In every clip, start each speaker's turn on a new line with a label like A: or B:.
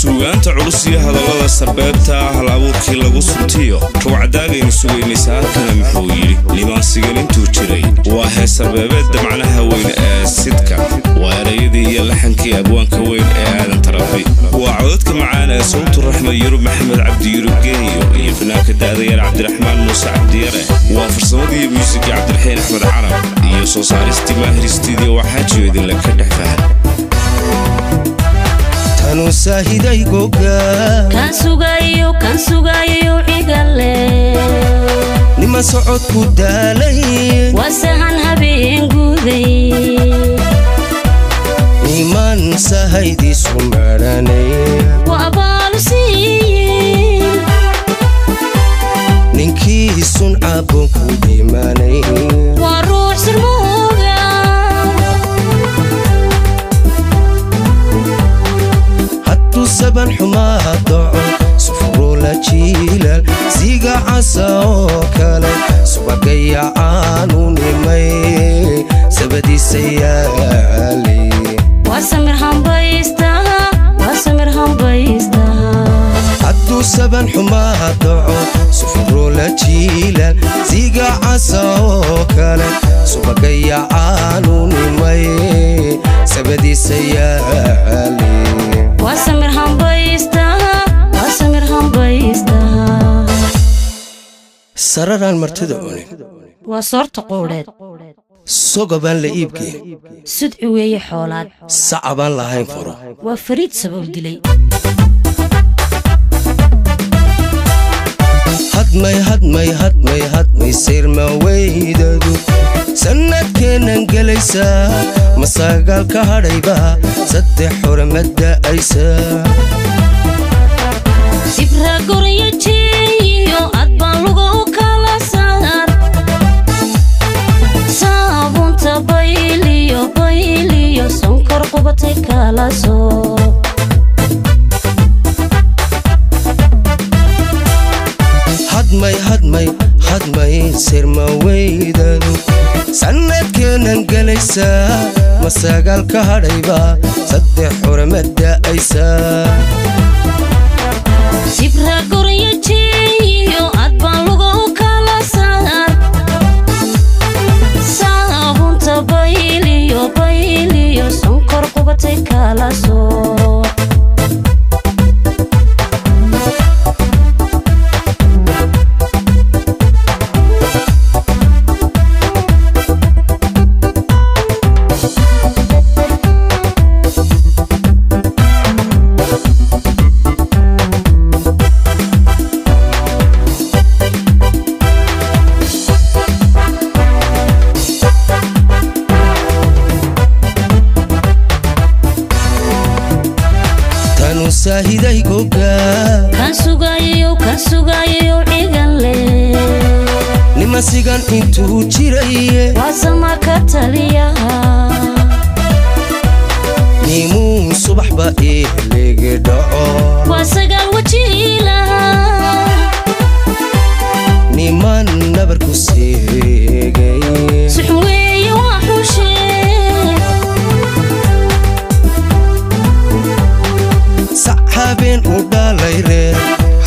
A: suugaanta culus iyo hadallada sarbeebta hal abuurkii lagu suntiyo ruucdaagaynu sugaynaysa halkana muxuu yidhi limaansigan intuu jiray waa hees sarbeebeedda macnaha weyn ee sidka waa erayadii iyo laxankii abwaanka weyn ee aadan tarabi waa codadka macaan ee sawtu raxma yurub maxamed cabdi yurub geeyo iyo fanaanka da'dayar cabdiraxmaan muuse cabdiyare waa farsamadii muusigii cabdiraxiin axmed carab iyo soo saaristii maahir studio waxaa jeedin la ka dhex fahan
B: tanu saahiday goga
C: kan sugayo igale
B: nima socod ku daalay
C: wasahan habeen guday
B: niman sahaydi sumaranay
C: wa abalusin
B: ninkii sun cabon ku dhimanay
C: wa ruux sirmoga
B: hattu saban xumaa doco sufuro la jiilal siga casa oo kale subagaya aanu nimay sabadiisa yaali
C: wasamir hambaysta
B: hattu saban xumaa doco sufuro la jiilal siga casa oo kale subagaya aanu nimay sabadiisa yaali
C: wasamir hambaysta
B: sararaan martida cunin
C: waa soorta qoodheed
B: sogobaan la iibkeen
C: sudci weeye xoolaad
B: sacabaan lahayn furo
C: waa fariid sabab dilay
B: hadmay sirma weydadu sanadkeennan gelaysaa masagaal ka hadhayba saddex xurmadda aysa
C: sibra goryo jeeyo adbaan lugo u kala saar saabunta bayliyo sonkor qubatay kala soo
B: hadmay sirma weydadu sanadkeennan gelaysaa masagaal ka hadhayba saddex xurmadda aysa
C: sibra goryo jeeyo adbaan lugo u kala saar saabunta bayliyo sonkor qubatay kala soo
B: saahiday goga
C: kan sugayo igale
B: nima sigan intuu jiray
C: wasama ka taliyaha
B: nimuun subaxba ehelege dhaco
C: wasagal wajiilaha
B: niman nabarku seegay
C: suxun weeye waa xushee
B: habeen u dhalay reer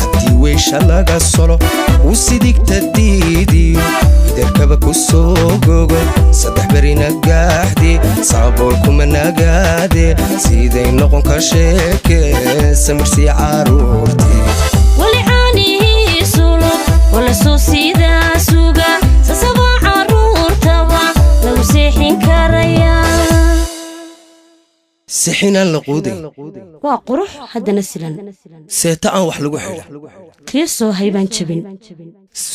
B: haddii weysha laga solo u sidigta diidiyo idarkaba ku soo gogo saddex berina gaaxdi saabool kuma nagaade siday noqon ka sheekee samirsii caruurtii
C: wali caanihiisulo wala soo siidaa suga sasabaa caruurtaba lagu seexin karayaa
B: sixinaan la quuday
C: waa qurux haddana silan
B: seeta aan wax lagu xidha
C: kii soo haybaan jabin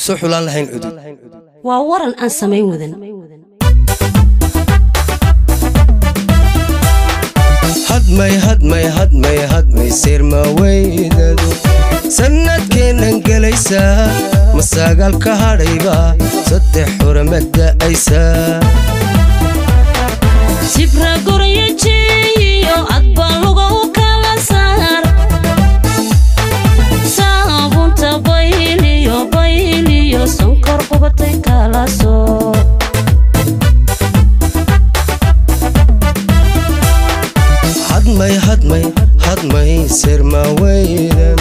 B: soo xulaan lahayn cudud
C: waa waran aan samayn wadan
B: hadmay sirma weydadu sanadkeennan gelaysaa masagaal ka hadhayba saddex xurmadda aysa
C: sibra goryo jeeyo adbaan lugo u kala saar saabunta bayliyo sonkor qubatay kala soo
B: صدمي سير ما ويدا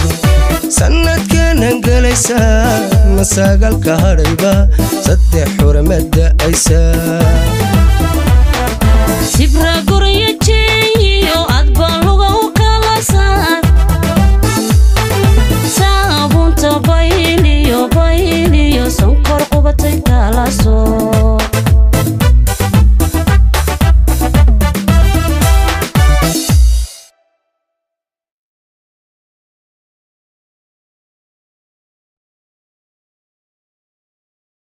B: سند كان انقليسا مساق الكهرباء صدح حرمة أيسا